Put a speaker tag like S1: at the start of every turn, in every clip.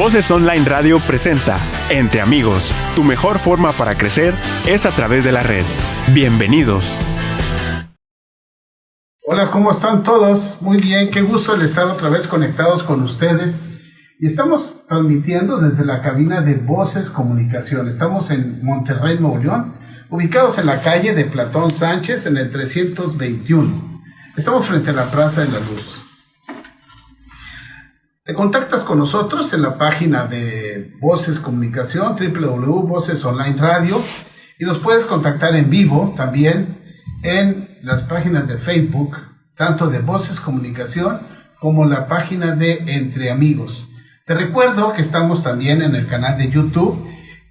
S1: Voces Online Radio presenta Entre Amigos. Tu mejor forma para crecer es a través de la red. Bienvenidos.
S2: Hola, ¿cómo están todos? Muy bien, qué gusto el estar otra vez conectados con ustedes. Y estamos transmitiendo desde la cabina de Voces Comunicación. Estamos en Monterrey, Nuevo León, ubicados en la calle de Platón Sánchez, en el 321. Estamos frente a la Plaza de la Luz. Te contactas con nosotros en la página de Voces Comunicación, www.Voces Online Radio, y nos puedes contactar en vivo también en las páginas de Facebook, tanto de Voces Comunicación como la página de Entre Amigos. Te recuerdo que estamos también en el canal de YouTube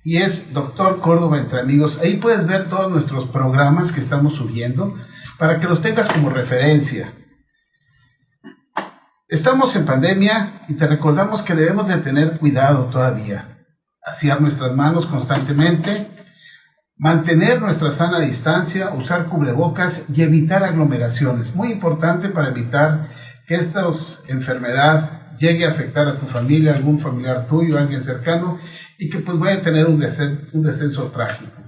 S2: y es Dr. Córdoba Entre Amigos. Ahí puedes ver todos nuestros programas que estamos subiendo para que los tengas como referencia. Estamos en pandemia y te recordamos que debemos de tener cuidado todavía, asear nuestras manos constantemente, mantener nuestra sana distancia, usar cubrebocas y evitar aglomeraciones. Muy importante para evitar que esta enfermedad llegue a afectar a tu familia, algún familiar tuyo, alguien cercano, y que pues vaya a tener un descenso trágico.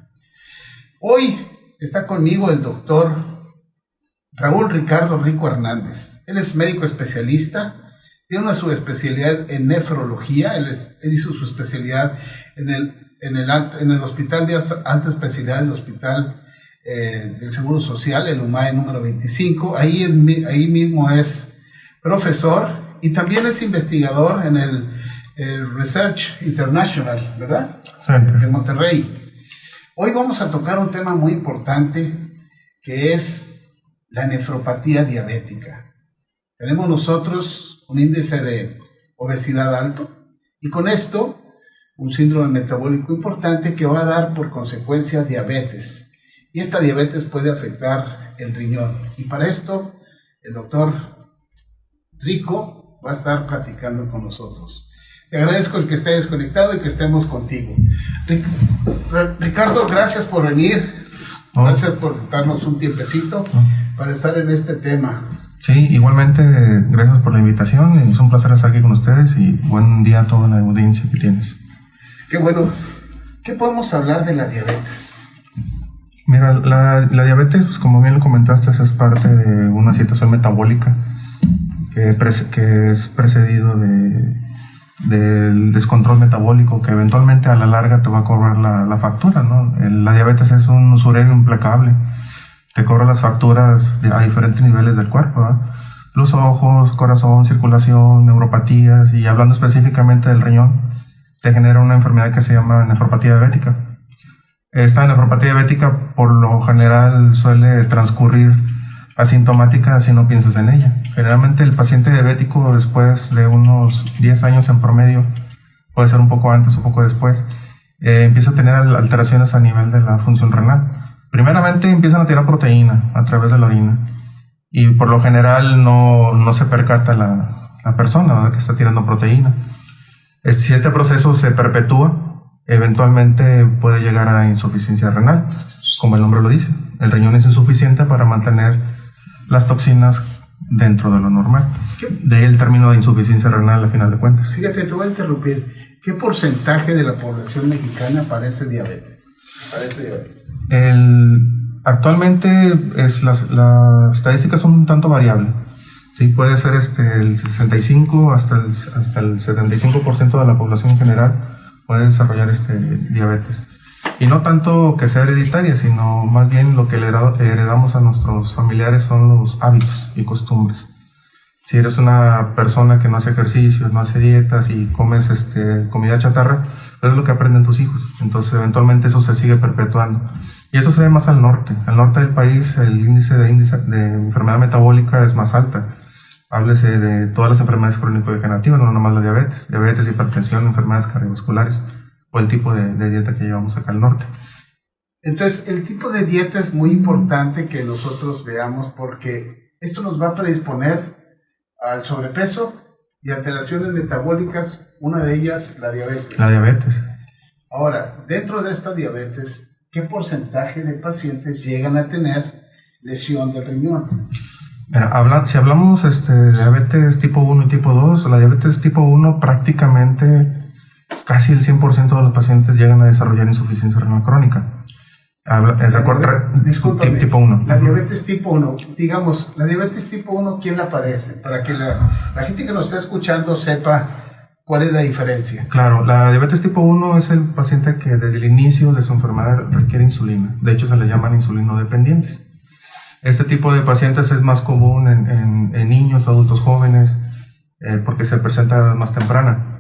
S2: Hoy está conmigo el doctor Raúl Ricardo Rico Hernández. Él es médico especialista, tiene una subespecialidad en nefrología. Él hizo su especialidad en el hospital de alta especialidad, el hospital del Seguro Social, el UMAE número 25. Ahí mismo es profesor y también es investigador en el Research International, ¿verdad?
S3: Sí.
S2: De Monterrey. Hoy vamos a tocar un tema muy importante que es la nefropatía diabética. Tenemos nosotros un índice de obesidad alto y con esto un síndrome metabólico importante que va a dar por consecuencia diabetes. Y esta diabetes puede afectar el riñón. Y para esto el doctor Rico va a estar platicando con nosotros. Te agradezco el que estés conectado y que estemos contigo. Ricardo, gracias por venir. Gracias por darnos un tiempecito para estar en este tema.
S3: Sí, igualmente, gracias por la invitación. Es un placer estar aquí con ustedes y buen día a toda la audiencia que tienes.
S2: Qué bueno. ¿Qué podemos hablar de la diabetes?
S3: Mira, la diabetes, pues, como bien lo comentaste, es parte de una situación metabólica que es precedido del descontrol metabólico que eventualmente a la larga te va a cobrar la factura, ¿no? La diabetes es un usurero implacable. Te cobra las facturas a diferentes niveles del cuerpo, ¿verdad? Los ojos, corazón, circulación, neuropatías, y hablando específicamente del riñón, te genera una enfermedad que se llama nefropatía diabética. Esta nefropatía diabética por lo general suele transcurrir asintomática si no piensas en ella. Generalmente el paciente diabético, después de unos 10 años en promedio, puede ser un poco antes o poco después, empieza a tener alteraciones a nivel de la función renal. Primeramente empiezan a tirar proteína a través de la orina y por lo general no se percata la persona, ¿verdad?, que está tirando proteína. Si este proceso se perpetúa, eventualmente puede llegar a insuficiencia renal, como el nombre lo dice. El riñón es insuficiente para mantener las toxinas dentro de lo normal. De ahí el término de insuficiencia renal a final de cuentas.
S2: Fíjate, te voy a interrumpir. ¿Qué porcentaje de la población mexicana padece diabetes?
S3: Actualmente las estadísticas son un tanto variables. Sí, puede ser el 65 hasta el 75% de la población en general puede desarrollar diabetes. Y no tanto que sea hereditaria, sino más bien lo que le heredamos a nuestros familiares son los hábitos y costumbres. Si eres una persona que no hace ejercicios, no hace dietas y comes comida chatarra, es lo que aprenden tus hijos. Entonces eventualmente eso se sigue perpetuando. Y eso se ve más al norte. Al norte del país el índice de enfermedad metabólica es más alta. Háblese de todas las enfermedades crónico-degenerativas, no nomás la diabetes, hipertensión, enfermedades cardiovasculares o el tipo de dieta que llevamos acá al norte.
S2: Entonces el tipo de dieta es muy importante que nosotros veamos porque esto nos va a predisponer al sobrepeso y alteraciones metabólicas, una de ellas la diabetes.
S3: La diabetes.
S2: Ahora, dentro de esta diabetes, ¿qué porcentaje de pacientes llegan a tener lesión del riñón?
S3: Mira, si hablamos de diabetes tipo 1 y tipo 2, la diabetes tipo 1 prácticamente casi el 100% de los pacientes llegan a desarrollar insuficiencia renal crónica.
S2: Discúlpame,
S3: tipo 1.
S2: La diabetes tipo 1, digamos, la diabetes tipo 1, ¿quién la padece? Para que la gente que nos está escuchando sepa cuál es la diferencia.
S3: Claro, la diabetes tipo 1 es el paciente que desde el inicio de su enfermedad requiere insulina. De hecho, se le llaman insulinodependientes. Este tipo de pacientes es más común en niños, adultos jóvenes, porque se presenta a edad más temprana.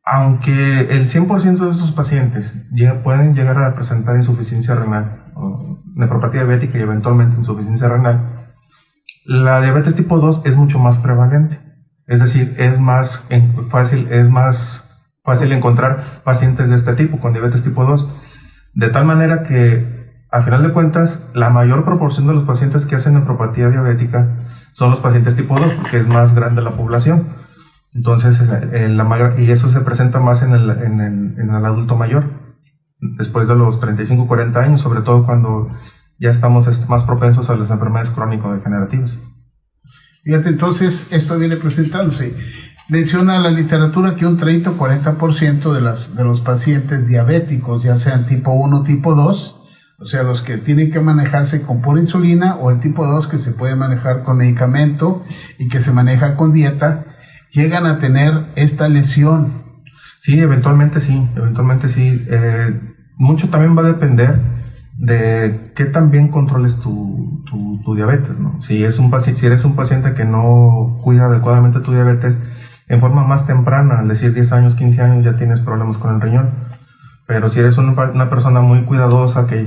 S3: Aunque el 100% de estos pacientes pueden llegar a presentar insuficiencia renal, o nefropatía diabética y eventualmente insuficiencia renal, la diabetes tipo 2 es mucho más prevalente. Es decir, es más fácil encontrar pacientes de este tipo, con diabetes tipo 2. De tal manera que, a final de cuentas, la mayor proporción de los pacientes que hacen nefropatía diabética son los pacientes tipo 2, porque es más grande la población. Entonces, y eso se presenta más en el adulto mayor, después de los 35-40 años, sobre todo cuando ya estamos más propensos a las enfermedades crónico-degenerativas.
S2: Fíjate, entonces, esto viene presentándose. Menciona la literatura que un 30 o 40% de los pacientes diabéticos, ya sean tipo 1 o tipo 2, o sea, los que tienen que manejarse con pura insulina, o el tipo 2 que se puede manejar con medicamento y que se maneja con dieta, llegan a tener esta lesión.
S3: Sí, eventualmente sí. Mucho también va a depender de qué tan bien controles tu diabetes, ¿no? Si eres un paciente que no cuida adecuadamente tu diabetes, en forma más temprana, es decir, 10 años, 15 años, ya tienes problemas con el riñón. Pero si eres una persona muy cuidadosa, que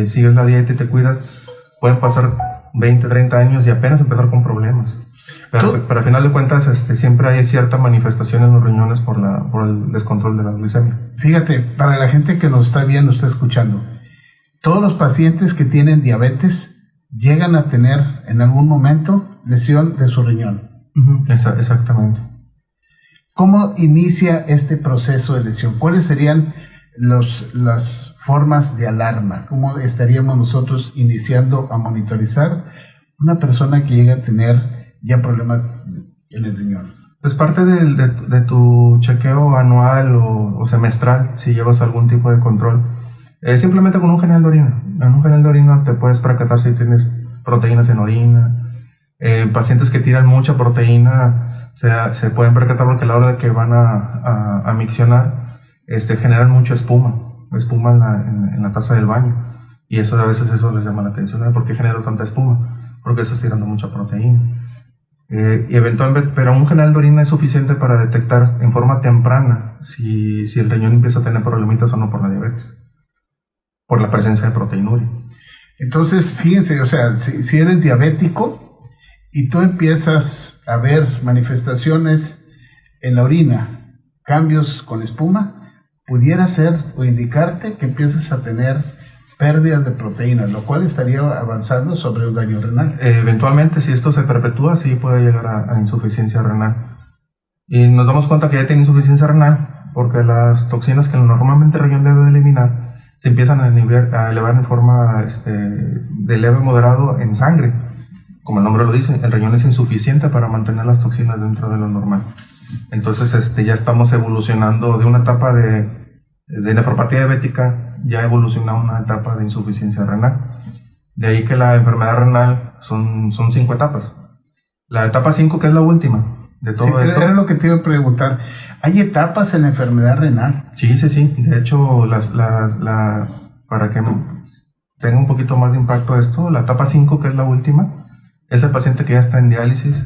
S3: sigues la dieta y te cuidas, pueden pasar 20, 30 años y apenas empezar con problemas. Pero al final de cuentas, siempre hay cierta manifestación en los riñones por el descontrol de la glicemia.
S2: Fíjate, para la gente que nos está viendo, está escuchando, todos los pacientes que tienen diabetes llegan a tener en algún momento lesión de su riñón.
S3: Exactamente.
S2: ¿Cómo inicia este proceso de lesión? ¿Cuáles serían las formas de alarma? ¿Cómo estaríamos nosotros iniciando a monitorizar una persona que llega a tener ya problemas en el riñón?
S3: Es parte de tu chequeo anual o semestral, si llevas algún tipo de control. Simplemente con un general de orina. En un general de orina te puedes percatar si tienes proteínas en orina. Pacientes que tiran mucha proteína se pueden percatar porque a la hora de que van a miccionar generan mucha espuma en la taza del baño. Y eso a veces les llama la atención. ¿Por qué genera tanta espuma? Porque estás tirando mucha proteína. Y eventualmente, pero un general de orina es suficiente para detectar en forma temprana si el riñón empieza a tener problemitas o no por la diabetes, por la presencia de proteinuria.
S2: Entonces, fíjense, o sea, si eres diabético y tú empiezas a ver manifestaciones en la orina, cambios con espuma, pudiera ser o indicarte que empiezas a tener pérdidas de proteínas, lo cual estaría avanzando sobre un daño renal.
S3: Eventualmente, si esto se perpetúa, sí puede llegar a insuficiencia renal. Y nos damos cuenta que ya tiene insuficiencia renal porque las toxinas que normalmente el riñón debe eliminar se empiezan a elevar en forma de leve moderado en sangre. Como el nombre lo dice, el riñón es insuficiente para mantener las toxinas dentro de lo normal. Entonces ya estamos evolucionando de una etapa de nefropatía diabética, ya evoluciona a una etapa de insuficiencia renal. De ahí que la enfermedad renal son 5 etapas. La etapa 5, que es la última de todo esto.
S2: Era lo que te iba a preguntar. ¿Hay etapas en la enfermedad renal?
S3: Sí. De hecho, para que tenga un poquito más de impacto esto, la etapa 5, que es la última, es el paciente que ya está en diálisis,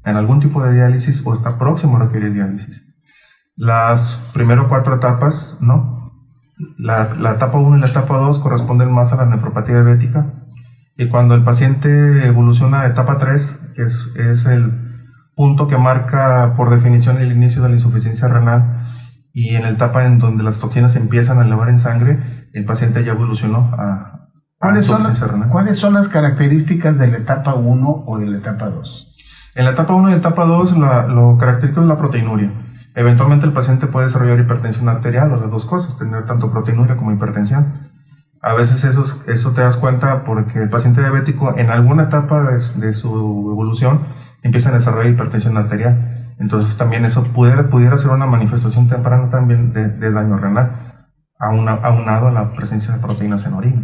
S3: en algún tipo de diálisis o está próximo a requerir diálisis. Las primeras 4 etapas, no. La etapa 1 y la etapa 2 corresponden más a la nefropatía diabética. Y cuando el paciente evoluciona a etapa 3, que es el punto que marca por definición el inicio de la insuficiencia renal, y en la etapa en donde las toxinas se empiezan a elevar en sangre, el paciente ya evolucionó a insuficiencia renal.
S2: ¿Cuáles son las características de la etapa 1 o de la etapa 2?
S3: En la etapa 1 y la etapa 2 lo característico es la proteinuria. Eventualmente el paciente puede desarrollar hipertensión arterial o las dos cosas, tener tanto proteinuria como hipertensión. A veces eso te das cuenta porque el paciente diabético en alguna etapa de su evolución empieza a desarrollar hipertensión arterial. Entonces también eso pudiera ser una manifestación temprana también de daño renal, aunado a la presencia de proteínas en orina.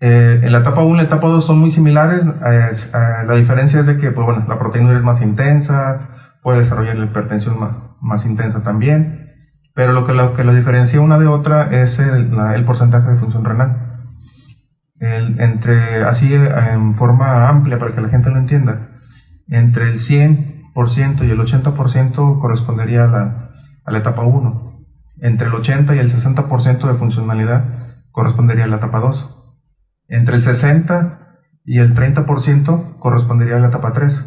S3: En la etapa 1 y la etapa 2 son muy similares. La diferencia es de que pues, bueno, la proteína es más intensa, puede desarrollar la hipertensión más intensa también, pero lo que la diferencia una de otra es el porcentaje de función renal. Así en forma amplia para que la gente lo entienda, entre el 100% y el 80% correspondería a la etapa 1, entre el 80 y el 60% de funcionalidad correspondería a la etapa 2, entre el 60 y el 30% correspondería a la etapa 3.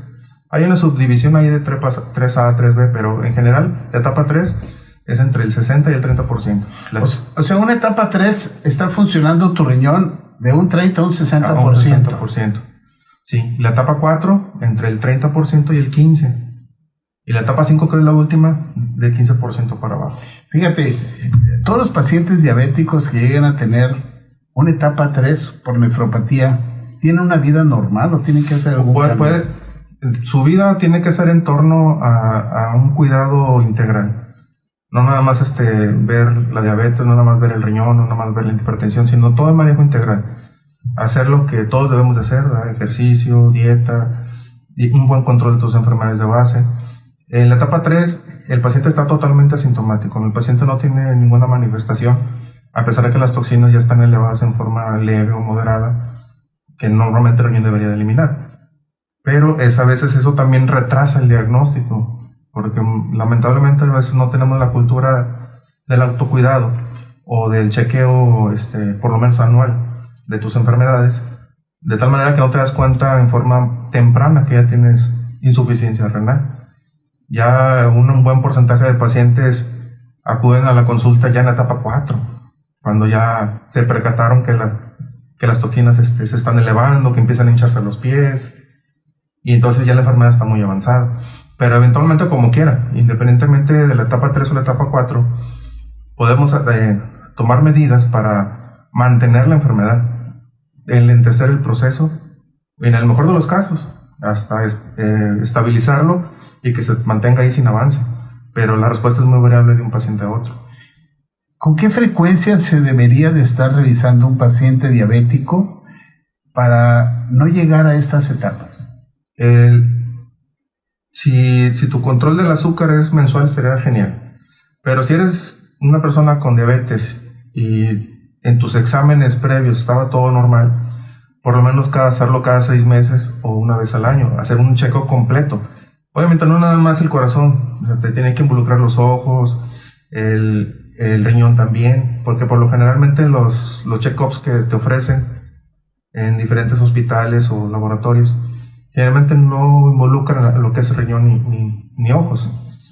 S3: Hay una subdivisión ahí de 3A a 3B, pero en general la etapa 3 es entre el 60 y el 30%.
S2: O sea, una etapa 3 está funcionando tu riñón de un 30 a un 60%.
S3: A un 60%. Sí, la etapa 4 entre el 30% y el 15%. Y la etapa 5, que es la última, de 15% para abajo.
S2: Fíjate, todos los pacientes diabéticos que lleguen a tener una etapa 3 por nefropatía, ¿tienen una vida normal o tienen que hacer algún cambio?
S3: Su vida tiene que ser en torno a un cuidado integral. No nada más ver la diabetes, no nada más ver el riñón, no nada más ver la hipertensión, sino todo el manejo integral. Hacer lo que todos debemos de hacer, ¿verdad? Ejercicio, dieta, y un buen control de tus enfermedades de base. En la etapa 3, el paciente está totalmente asintomático. El paciente no tiene ninguna manifestación, a pesar de que las toxinas ya están elevadas en forma leve o moderada, que normalmente el riñón debería de eliminar. Pero a veces eso también retrasa el diagnóstico, porque lamentablemente a veces no tenemos la cultura del autocuidado o del chequeo, por lo menos anual, de tus enfermedades, de tal manera que no te das cuenta en forma temprana que ya tienes insuficiencia renal. Ya un buen porcentaje de pacientes acuden a la consulta ya en la etapa 4, cuando ya se percataron que las toxinas se están elevando, que empiezan a hincharse los pies, y entonces ya la enfermedad está muy avanzada. Pero eventualmente, como quiera, independientemente de la etapa 3 o la etapa 4, podemos tomar medidas para mantener la enfermedad, enlentecer el proceso, en el mejor de los casos, hasta estabilizarlo y que se mantenga ahí sin avance. Pero la respuesta es muy variable de un paciente a otro.
S2: ¿Con qué frecuencia se debería de estar revisando un paciente diabético para no llegar a estas etapas?
S3: Si tu control del azúcar es mensual, sería genial. Pero si eres una persona con diabetes y en tus exámenes previos estaba todo normal, por lo menos hacerlo cada 6 meses o una vez al año, hacer un chequeo completo. Obviamente no nada más el corazón, o sea, te tiene que involucrar los ojos, el riñón también, porque por lo generalmente los check-ups que te ofrecen en diferentes hospitales o laboratorios generalmente no involucran lo que es riñón ni ojos.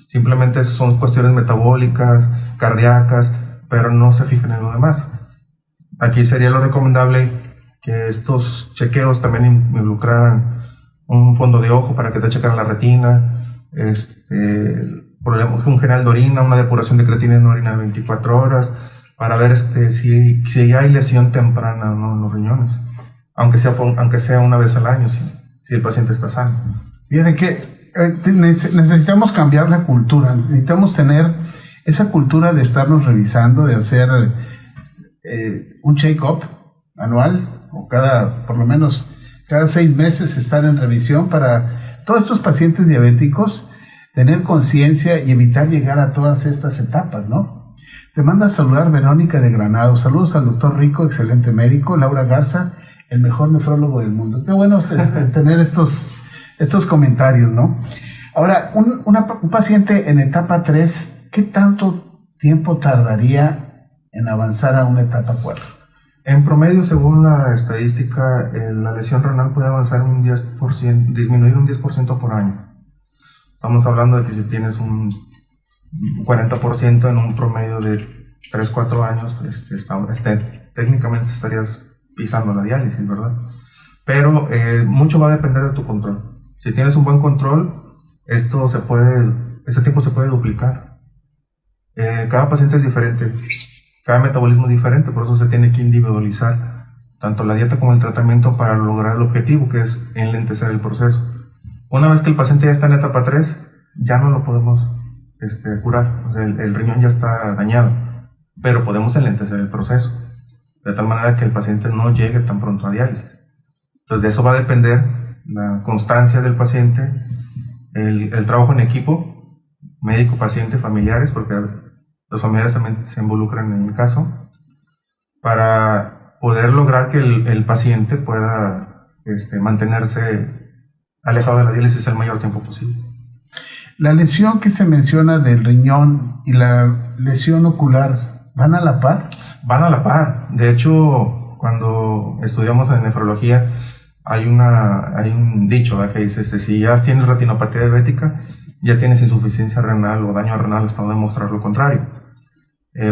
S3: Simplemente son cuestiones metabólicas, cardíacas, pero no se fijan en lo demás. Aquí sería lo recomendable que estos chequeos también involucraran un fondo de ojo para que te chequen la retina, un general de orina, una depuración de creatina en orina de 24 horas, para ver si hay lesión temprana o no en los riñones, aunque sea una vez al año, si el paciente está sano.
S2: Fíjate que necesitamos cambiar la cultura, necesitamos tener esa cultura de estarnos revisando, de hacer un check-up anual, o por lo menos cada 6 meses estar en revisión para todos estos pacientes diabéticos, tener conciencia y evitar llegar a todas estas etapas, ¿no? Te manda a saludar Verónica de Granado. Saludos al doctor Rico, excelente médico. Laura Garza, el mejor nefrólogo del mundo. Qué bueno tener estos comentarios, ¿no? Ahora, un paciente en etapa 3, ¿qué tanto tiempo tardaría en avanzar a una etapa 4?
S3: En promedio, según la estadística, la lesión renal puede avanzar disminuir un 10% por año. Estamos hablando de que si tienes un 40% en un promedio de 3-4 años, técnicamente estarías pisando la diálisis, ¿verdad? Pero mucho va a depender de tu control. Si tienes un buen control, ese tiempo se puede duplicar. Cada paciente es diferente. Cada metabolismo es diferente, por eso se tiene que individualizar tanto la dieta como el tratamiento para lograr el objetivo, que es enlentecer el proceso. Una vez que el paciente ya está en etapa 3, ya no lo podemos curar, o sea, el riñón ya está dañado, pero podemos enlentecer el proceso, de tal manera que el paciente no llegue tan pronto a diálisis. Entonces de eso va a depender la constancia del paciente, el trabajo en equipo, médico, paciente, familiares, porque los familiares también se involucran en el caso, para poder lograr que el paciente pueda mantenerse alejado de la diálisis el mayor tiempo posible.
S2: La lesión que se menciona del riñón y la lesión ocular, ¿van a la par?
S3: Van a la par. De hecho, cuando estudiamos en nefrología, hay un dicho, ¿verdad?, que dice, si ya tienes retinopatía diabética, ya tienes insuficiencia renal o daño renal hasta no demostrar lo contrario.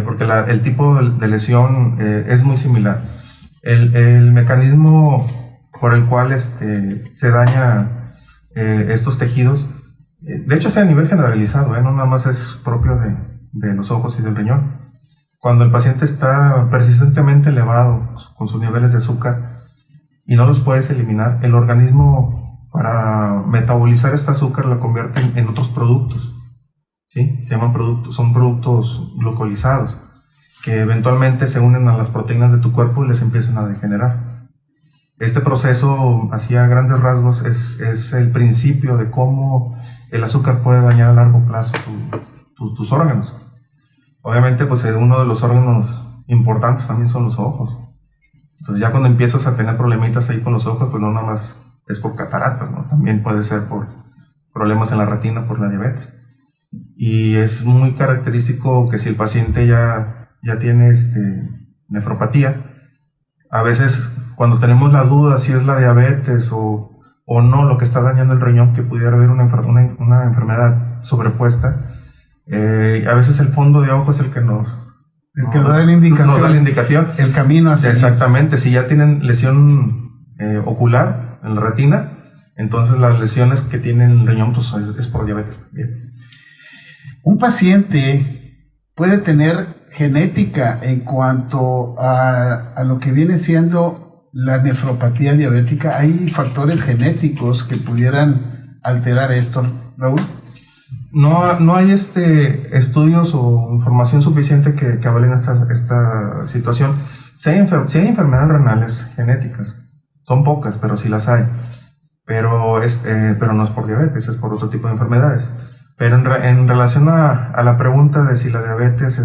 S3: Porque el tipo de lesión es muy similar. El mecanismo por el cual se daña estos tejidos, de hecho es a nivel generalizado, no nada más es propio de los ojos y del riñón. Cuando el paciente está persistentemente elevado con sus niveles de azúcar y no los puedes eliminar, el organismo, para metabolizar este azúcar, lo convierte en otros productos, ¿sí? Se llaman productos, son productos glucolizados que eventualmente se unen a las proteínas de tu cuerpo y les empiezan a degenerar. Este proceso, así a grandes rasgos, es el principio de cómo el azúcar puede dañar a largo plazo tus órganos. Obviamente, pues uno de los órganos importantes también son los ojos. Entonces ya cuando empiezas a tener problemitas ahí con los ojos, pues no nada más es por cataratas, ¿no? También puede ser por problemas en la retina por la diabetes. Y es muy característico que si el paciente ya tiene nefropatía, a veces cuando tenemos la duda si es la diabetes o no lo que está dañando el riñón, que pudiera haber una enfermedad sobrepuesta, a veces el fondo de ojo es el que nos
S2: da la indicación, el camino hacia
S3: exactamente. Si ya tienen lesión ocular en la retina, entonces las lesiones que tiene el riñón pues, es por diabetes también.
S2: Un paciente puede tener genética en cuanto a lo que viene siendo la nefropatía diabética. ¿Hay factores genéticos que pudieran alterar esto, Raúl?
S3: No hay estudios o información suficiente que avalen esta situación. Sí hay enfermedades renales genéticas, son pocas, pero sí las hay. Pero no es por diabetes, es por otro tipo de enfermedades. Pero en relación a la pregunta de si la diabetes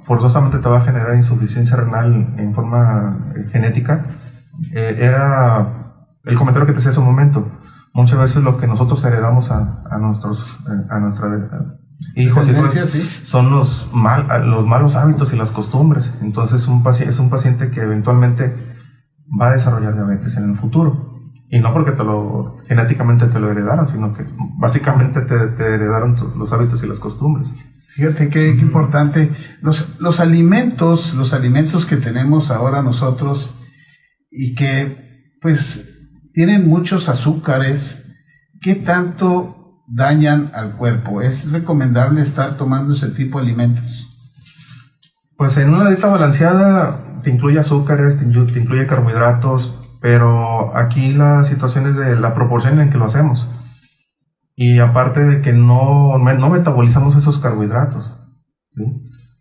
S3: forzosamente te va a generar insuficiencia renal en forma genética, era el comentario que te hacía hace un momento. Muchas veces lo que nosotros heredamos a nuestros hijos y hijos son los malos hábitos y las costumbres. Entonces es un paciente que eventualmente va a desarrollar diabetes en el futuro. Y no porque genéticamente te lo heredaron, sino que básicamente te heredaron los hábitos y las costumbres.
S2: Fíjate qué importante. Los alimentos que tenemos ahora nosotros y que pues tienen muchos azúcares, ¿qué tanto dañan al cuerpo? ¿Es recomendable estar tomando ese tipo de alimentos?
S3: Pues en una dieta balanceada te incluye azúcares, te incluye carbohidratos, pero aquí la situación es de la proporción en que lo hacemos. Y aparte de que no metabolizamos esos carbohidratos, ¿sí?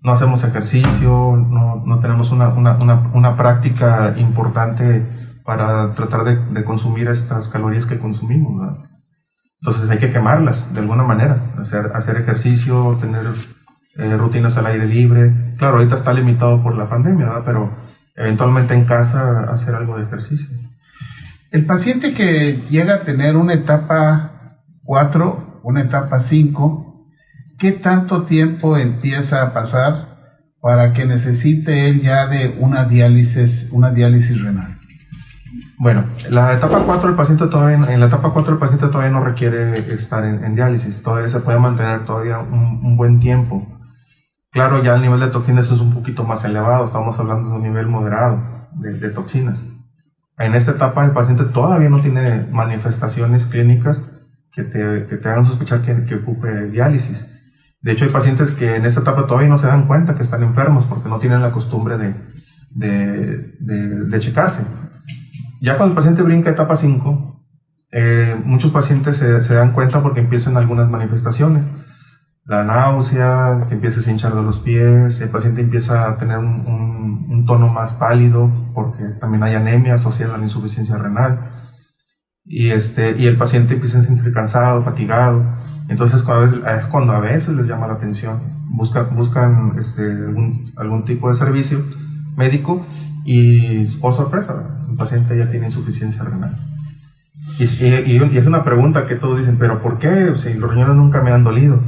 S3: No hacemos ejercicio, no tenemos una práctica importante para tratar de consumir estas calorías que consumimos, ¿verdad? Entonces hay que quemarlas de alguna manera, hacer ejercicio, tener rutinas al aire libre. Claro, ahorita está limitado por la pandemia, ¿verdad? Pero eventualmente en casa hacer algo de ejercicio.
S2: El paciente que llega a tener una etapa 4, una etapa 5, ¿qué tanto tiempo empieza a pasar para que necesite él ya de una diálisis renal?
S3: Bueno, la etapa 4 en la etapa 4 el paciente todavía no requiere estar en diálisis, todavía se puede mantener todavía un buen tiempo. Claro, ya el nivel de toxinas es un poquito más elevado, estamos hablando de un nivel moderado de toxinas. En esta etapa el paciente todavía no tiene manifestaciones clínicas que te hagan sospechar que ocupe diálisis. De hecho, hay pacientes que en esta etapa todavía no se dan cuenta que están enfermos porque no tienen la costumbre de checarse. Ya cuando el paciente brinca a etapa 5, Muchos pacientes se dan cuenta porque empiezan algunas manifestaciones. La náusea, que empieza a hinchar de los pies, el paciente empieza a tener un tono más pálido porque también hay anemia asociada a la insuficiencia renal. Y el paciente empieza a sentir cansado, fatigado. Entonces es cuando a veces les llama la atención. Buscan algún tipo de servicio médico y, oh sorpresa, el paciente ya tiene insuficiencia renal. Y es una pregunta que todos dicen, ¿pero por qué? Si los riñones nunca me han dolido.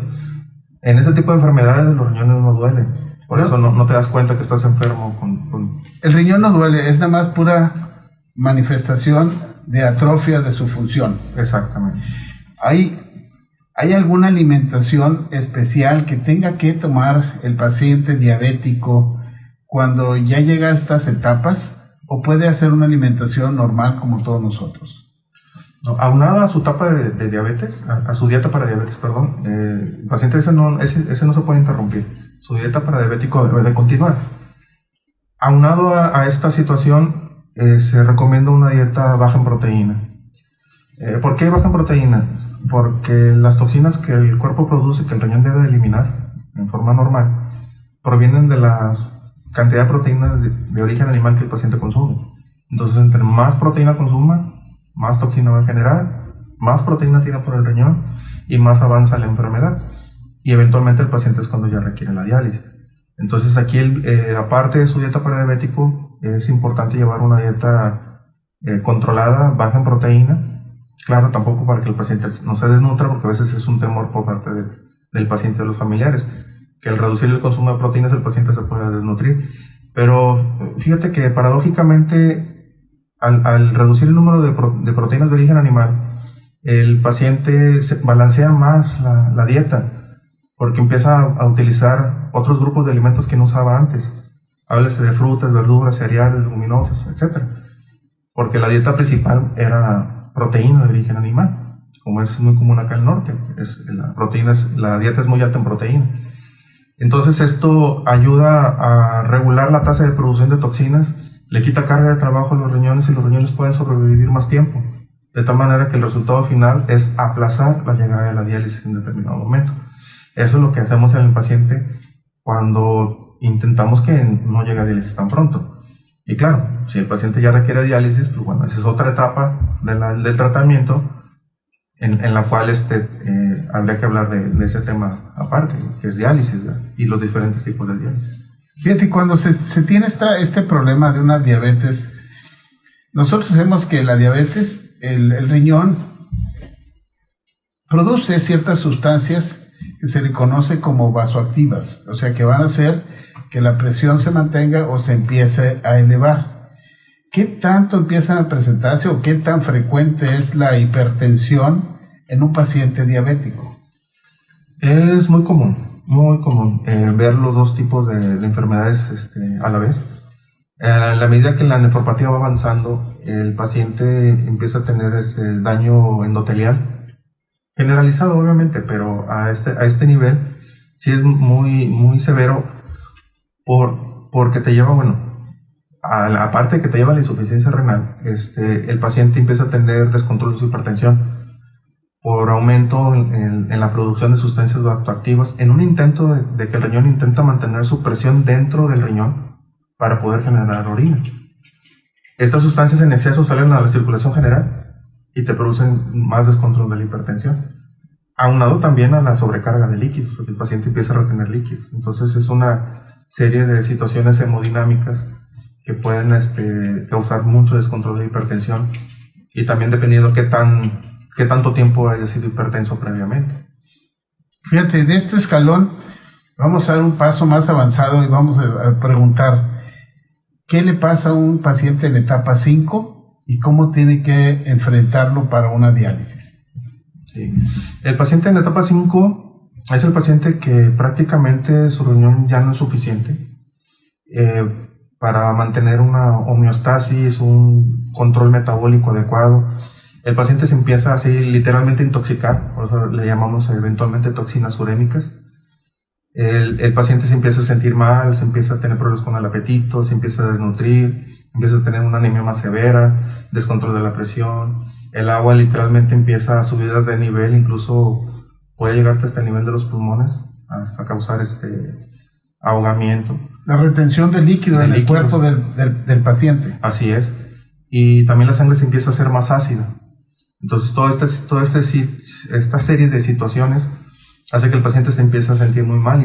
S3: En este tipo de enfermedades los riñones no duelen. Por eso no te das cuenta que estás enfermo con...
S2: El riñón no duele, es nada más pura manifestación de atrofia de su función.
S3: Exactamente.
S2: ¿Hay alguna alimentación especial que tenga que tomar el paciente diabético cuando ya llega a estas etapas? ¿O puede hacer una alimentación normal como todos nosotros?
S3: No, aunada a su etapa de diabetes, a su dieta para diabetes, perdón, el paciente ese no se puede interrumpir. Su dieta para diabético debe de continuar. Aunado a esta situación, se recomienda una dieta baja en proteína. ¿Por qué baja en proteína? Porque las toxinas que el cuerpo produce, que el riñón debe eliminar en forma normal, provienen de la cantidad de proteínas de origen animal que el paciente consume. Entonces, entre más proteína consuma, más toxina va a generar, más proteína tira por el riñón y más avanza la enfermedad. Y eventualmente el paciente es cuando ya requiere la diálisis. Entonces aquí, aparte de su dieta para diabético, es importante llevar una dieta controlada, baja en proteína. Claro, tampoco para que el paciente no se desnutra, porque a veces es un temor por parte del paciente y de los familiares, que al reducir el consumo de proteínas el paciente se puede desnutrir. Pero fíjate que paradójicamente, al reducir el número de proteínas de origen animal, el paciente balancea más la dieta, porque empieza a utilizar otros grupos de alimentos que no usaba antes. Háblese de frutas, verduras, cereales, leguminosas, etc. Porque la dieta principal era proteína de origen animal, como es muy común acá en el norte. La dieta es muy alta en proteína. Entonces esto ayuda a regular la tasa de producción de toxinas, le quita carga de trabajo a los riñones y los riñones pueden sobrevivir más tiempo. De tal manera que el resultado final es aplazar la llegada de la diálisis en determinado momento. Eso es lo que hacemos en el paciente cuando intentamos que no llegue a diálisis tan pronto. Y claro, si el paciente ya requiere diálisis, pues bueno, esa es otra etapa del tratamiento en la cual habría que hablar de ese tema aparte, que es diálisis, ¿verdad? Y los diferentes tipos de diálisis.
S2: Fíjate, cuando se tiene este problema de una diabetes, nosotros sabemos que la diabetes, el riñón produce ciertas sustancias que se le conoce como vasoactivas, o sea que van a hacer que la presión se mantenga o se empiece a elevar. ¿Qué tanto empiezan a presentarse o qué tan frecuente es la hipertensión en un paciente diabético?
S3: Es muy común ver los dos tipos de enfermedades a la vez. A la medida que la nefropatía va avanzando, el paciente empieza a tener daño endotelial, generalizado obviamente, pero a este nivel sí es muy, muy severo porque te lleva, aparte de que te lleva a la insuficiencia renal, el paciente empieza a tener descontrol de su hipertensión por aumento en la producción de sustancias vasoactivas, en un intento de que el riñón intenta mantener su presión dentro del riñón para poder generar orina. Estas sustancias en exceso salen a la circulación general y te producen más descontrol de la hipertensión, aunado también a la sobrecarga de líquidos, porque el paciente empieza a retener líquidos. Entonces es una serie de situaciones hemodinámicas que pueden causar mucho descontrol de hipertensión, y también dependiendo qué tanto tiempo haya sido hipertenso previamente.
S2: Fíjate, de este escalón vamos a dar un paso más avanzado y vamos a preguntar ¿qué le pasa a un paciente en etapa 5 y cómo tiene que enfrentarlo para una diálisis?
S3: Sí. El paciente en etapa 5 es el paciente que prácticamente su riñón ya no es suficiente para mantener una homeostasis, un control metabólico adecuado. El paciente se empieza así literalmente a intoxicar, por eso le llamamos eventualmente toxinas urémicas. el paciente se empieza a sentir mal, se empieza a tener problemas con el apetito, se empieza a desnutrir, empieza a tener una anemia más severa, descontrol de la presión, el agua literalmente empieza a subir de nivel, incluso puede llegar hasta el nivel de los pulmones, hasta causar ahogamiento.
S2: La retención de líquido en el cuerpo del paciente.
S3: Así es. Y también la sangre se empieza a hacer más ácida. Entonces, esta serie de situaciones hace que el paciente se empiece a sentir muy mal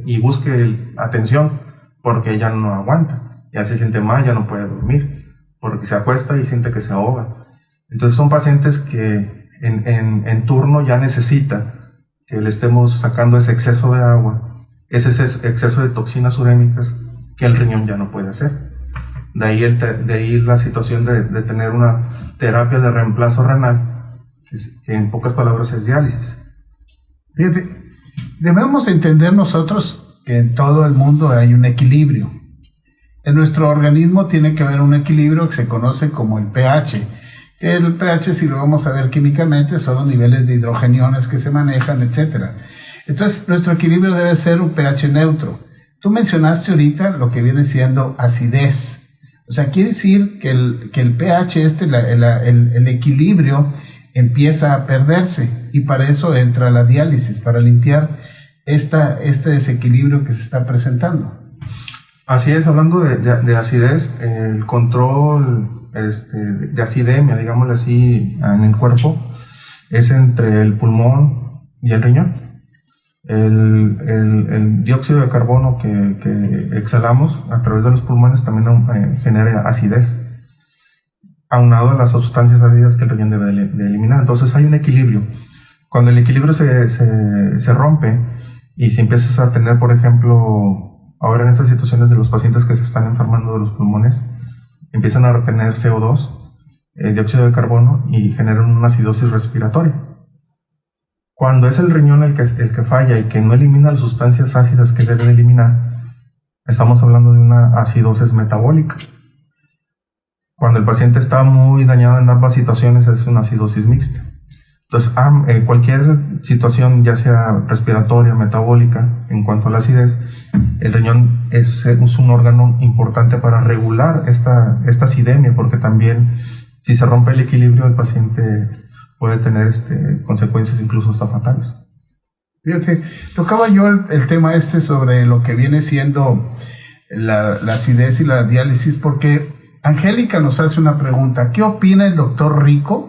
S3: y busque atención porque ya no aguanta. Ya se siente mal, ya no puede dormir, porque se acuesta y siente que se ahoga. Entonces, son pacientes que en turno ya necesita que le estemos sacando ese exceso de agua, ese exceso de toxinas urémicas que el riñón ya no puede hacer. De ahí la situación de tener una terapia de reemplazo renal, que en pocas palabras es diálisis.
S2: Fíjate, debemos entender nosotros que en todo el mundo hay un equilibrio. En nuestro organismo tiene que haber un equilibrio que se conoce como el pH. El pH, si lo vamos a ver químicamente, son los niveles de hidrogeniones que se manejan, etc. Entonces, nuestro equilibrio debe ser un pH neutro. Tú mencionaste ahorita lo que viene siendo acidez. O sea, quiere decir que el pH, el equilibrio, empieza a perderse. Y para eso entra la diálisis, para limpiar este desequilibrio que se está presentando.
S3: Así es, hablando de acidez, el control de acidemia, digámoslo así, en el cuerpo, es entre el pulmón y el riñón. El dióxido de carbono que exhalamos a través de los pulmones también genera acidez, aunado a las sustancias ácidas que el riñón debe de eliminar. Entonces hay un equilibrio. Cuando el equilibrio se rompe y si empiezas a tener, por ejemplo, ahora en estas situaciones de los pacientes que se están enfermando de los pulmones, empiezan a retener CO2, dióxido de carbono, y generan una acidosis respiratoria. Cuando es el riñón el que falla y que no elimina las sustancias ácidas que debe de eliminar, estamos hablando de una acidosis metabólica. Cuando el paciente está muy dañado en ambas situaciones, es una acidosis mixta. Entonces, cualquier situación, ya sea respiratoria, metabólica, en cuanto a la acidez, el riñón es un órgano importante para regular esta acidemia, porque también, si se rompe el equilibrio, el paciente puede tener consecuencias incluso hasta fatales.
S2: Fíjate, tocaba yo el tema sobre lo que viene siendo la acidez y la diálisis, porque Angélica nos hace una pregunta. ¿Qué opina el doctor Rico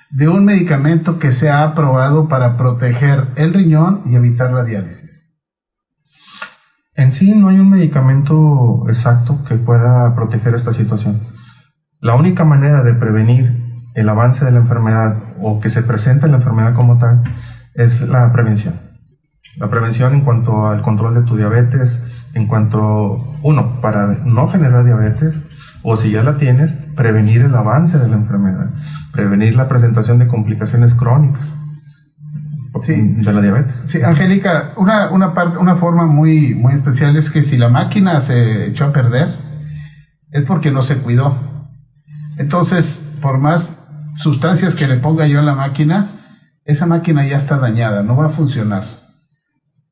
S2: de un medicamento que se ha aprobado para proteger el riñón y evitar la diálisis?
S3: En sí no hay un medicamento exacto que pueda proteger esta situación. La única manera de prevenir el avance de la enfermedad o que se presente la enfermedad como tal es la prevención. La prevención en cuanto al control de tu diabetes, en cuanto, para no generar diabetes, o si ya la tienes, prevenir el avance de la enfermedad, prevenir la presentación de complicaciones crónicas de la diabetes.
S2: Sí, Angélica, una forma muy, muy especial es que si la máquina se echó a perder, es porque no se cuidó. Entonces, por más sustancias que le ponga yo a la máquina, esa máquina ya está dañada, no va a funcionar.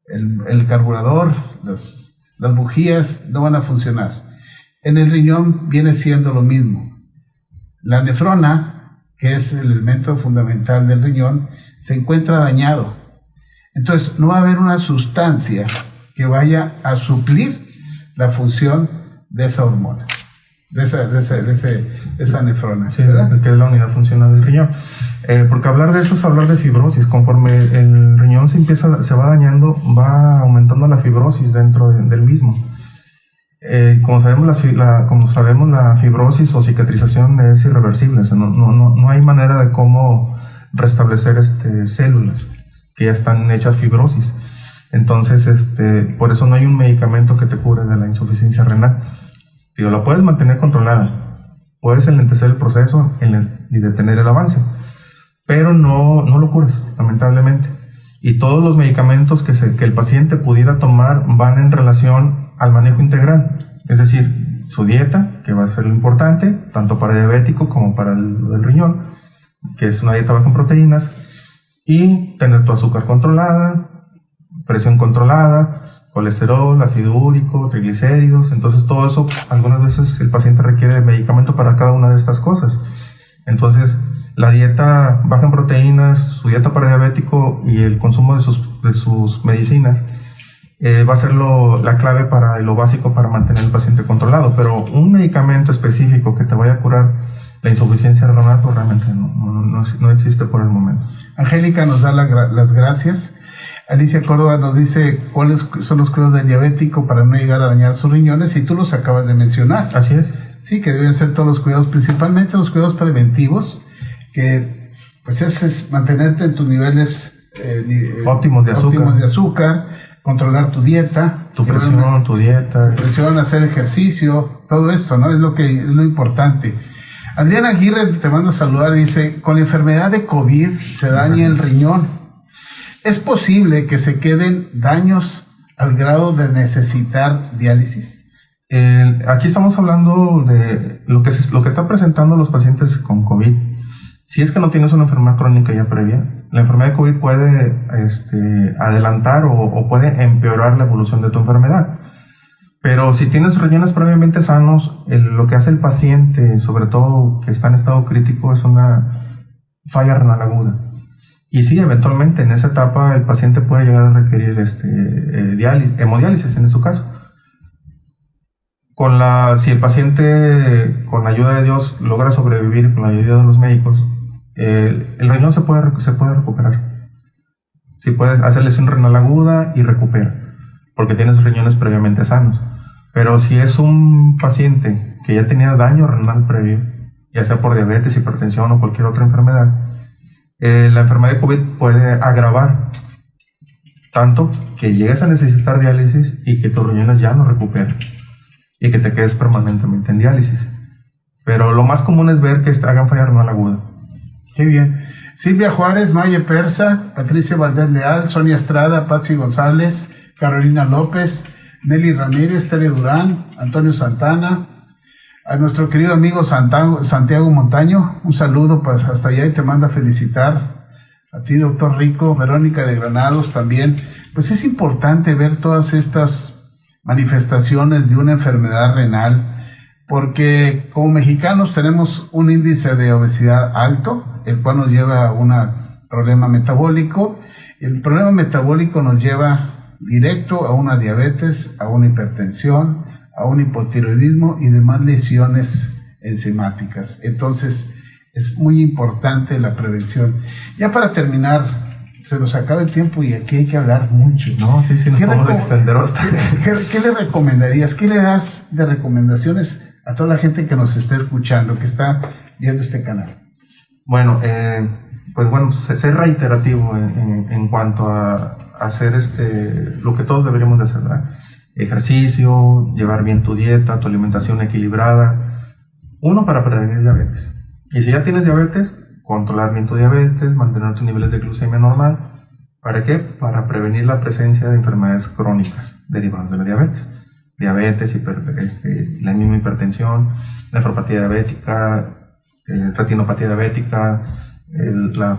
S2: El carburador, las bujías no van a funcionar. En el riñón viene siendo lo mismo. La nefrona, que es el elemento fundamental del riñón, se encuentra dañado. Entonces no va a haber una sustancia que vaya a suplir la función de esa hormona, de esa nefrona.
S3: Sí, que es la unidad funcional del riñón. Porque hablar de eso es hablar de fibrosis. Conforme el riñón se va dañando, va aumentando la fibrosis dentro del mismo. Como sabemos, la fibrosis o cicatrización es irreversible. O sea, no hay manera de cómo restablecer células que ya están hechas fibrosis. Entonces, por eso no hay un medicamento que te cure de la insuficiencia renal. La puedes mantener controlada, puedes enlentecer el proceso y detener el avance, pero no lo curas, lamentablemente. Y todos los medicamentos que el paciente pudiera tomar van en relación al manejo integral, es decir, su dieta, que va a ser lo importante, tanto para el diabético como para el riñón, que es una dieta baja en proteínas, y tener tu azúcar controlada, presión controlada, colesterol, ácido úrico, triglicéridos. Entonces todo eso, algunas veces el paciente requiere medicamento para cada una de estas cosas. Entonces la dieta baja en proteínas, su dieta para diabético y el consumo de sus medicinas va a ser la clave para lo básico para mantener al paciente controlado. Pero un medicamento específico que te vaya a curar la insuficiencia renal, pues realmente no existe por el momento.
S2: Angélica nos da las gracias. Alicia Córdoba nos dice cuáles son los cuidados del diabético para no llegar a dañar sus riñones, y tú los acabas de mencionar.
S3: Así es.
S2: Sí, que deben ser todos los cuidados, principalmente los cuidados preventivos, que pues es mantenerte en tus niveles
S3: óptimos de
S2: azúcar, controlar tu dieta,
S3: tu presión, tu dieta,
S2: hacer ejercicio, todo esto, ¿no? Es lo importante. Adriana Aguirre te manda a saludar, dice, con la enfermedad de COVID se daña el riñón. ¿Es posible que se queden daños al grado de necesitar diálisis?
S3: Aquí estamos hablando de lo que está presentando los pacientes con COVID. Si es que no tienes una enfermedad crónica ya previa, la enfermedad de COVID puede adelantar o puede empeorar la evolución de tu enfermedad. Pero si tienes riñones previamente sanos, lo que hace el paciente, sobre todo que está en estado crítico, es una falla renal aguda. Y sí, eventualmente en esa etapa el paciente puede llegar a requerir hemodiálisis en su caso. Si el paciente, con la ayuda de Dios, logra sobrevivir con la ayuda de los médicos, el riñón se puede recuperar. Si puedes hacer lesión renal aguda y recupera, porque tienes riñones previamente sanos. Pero si es un paciente que ya tenía daño renal previo, ya sea por diabetes, hipertensión o cualquier otra enfermedad, la enfermedad de COVID puede agravar tanto que llegues a necesitar diálisis y que tus riñones ya no recuperen y que te quedes permanentemente en diálisis. Pero lo más común es ver que hagan falla renal aguda.
S2: Qué bien. Silvia Juárez, Maye Persa, Patricia Valdés Leal, Sonia Estrada, Patsy González, Carolina López, Nelly Ramírez, Tere Durán, Antonio Santana, a nuestro querido amigo Santiago Montaño, un saludo pues hasta allá y te manda a felicitar. A ti, doctor Rico, Verónica de Granados también. Pues es importante ver todas estas manifestaciones de una enfermedad renal, porque como mexicanos tenemos un índice de obesidad alto, el cual nos lleva a un problema metabólico. El problema metabólico nos lleva directo a una diabetes, a una hipertensión, a un hipotiroidismo y demás lesiones enzimáticas. Entonces es muy importante la prevención. Ya para terminar, se nos acaba el tiempo y aquí hay que hablar mucho.
S3: No, sí, nos podemos extender bastante.
S2: ¿Qué le recomendarías? ¿Qué le das de recomendaciones a toda la gente que nos está escuchando, que está viendo este canal?
S3: Bueno, ser reiterativo en cuanto a hacer lo que todos deberíamos de hacer, ¿verdad? Ejercicio, llevar bien tu dieta, tu alimentación equilibrada. Uno, para prevenir diabetes. Y si ya tienes diabetes, controlar bien tu diabetes, mantener tus niveles de glucemia normal. ¿Para qué? Para prevenir la presencia de enfermedades crónicas derivadas de la diabetes. Diabetes, la misma hipertensión, nefropatía diabética, retinopatía diabética,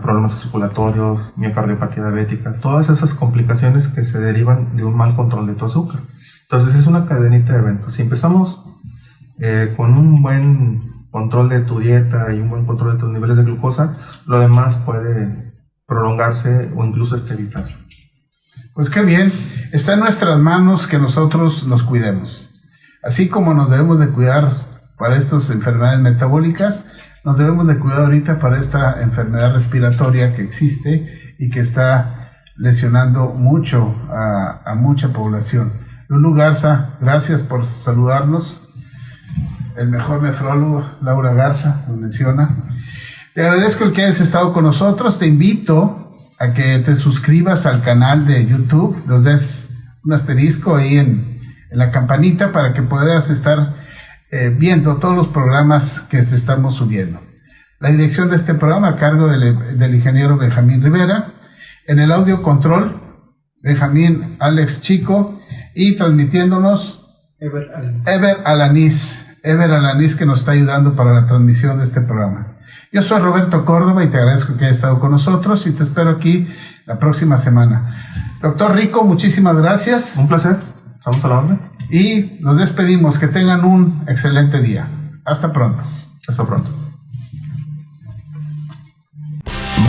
S3: problemas circulatorios, miocardiopatía diabética, todas esas complicaciones que se derivan de un mal control de tu azúcar. Entonces es una cadenita de eventos. Si empezamos con un buen control de tu dieta y un buen control de tus niveles de glucosa, lo demás puede prolongarse o incluso evitarse.
S2: Pues qué bien, está en nuestras manos que nosotros nos cuidemos. Así como nos debemos de cuidar para estas enfermedades metabólicas, nos debemos de cuidar ahorita para esta enfermedad respiratoria que existe y que está lesionando mucho a mucha población. Lulu Garza, gracias por saludarnos. El mejor nefrólogo, Laura Garza, nos menciona. Te agradezco el que hayas estado con nosotros. Te invito a que te suscribas al canal de YouTube, nos des un asterisco ahí en la campanita para que puedas estar viendo todos los programas que te estamos subiendo. La dirección de este programa a cargo del ingeniero Benjamín Rivera. En el audio control, Benjamín Alex Chico, y transmitiéndonos Ever Alaniz, que nos está ayudando para la transmisión de este programa. Yo soy Roberto Córdoba y te agradezco que hayas estado con nosotros y te espero aquí la próxima semana. Doctor Rico, muchísimas gracias.
S3: Un placer. Estamos a la orden.
S2: Y nos despedimos. Que tengan un excelente día. Hasta pronto.
S3: Hasta pronto.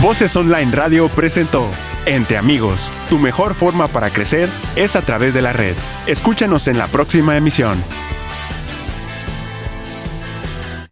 S1: Voces Online Radio presentó Entre Amigos. Tu mejor forma para crecer es a través de la red. Escúchanos en la próxima emisión.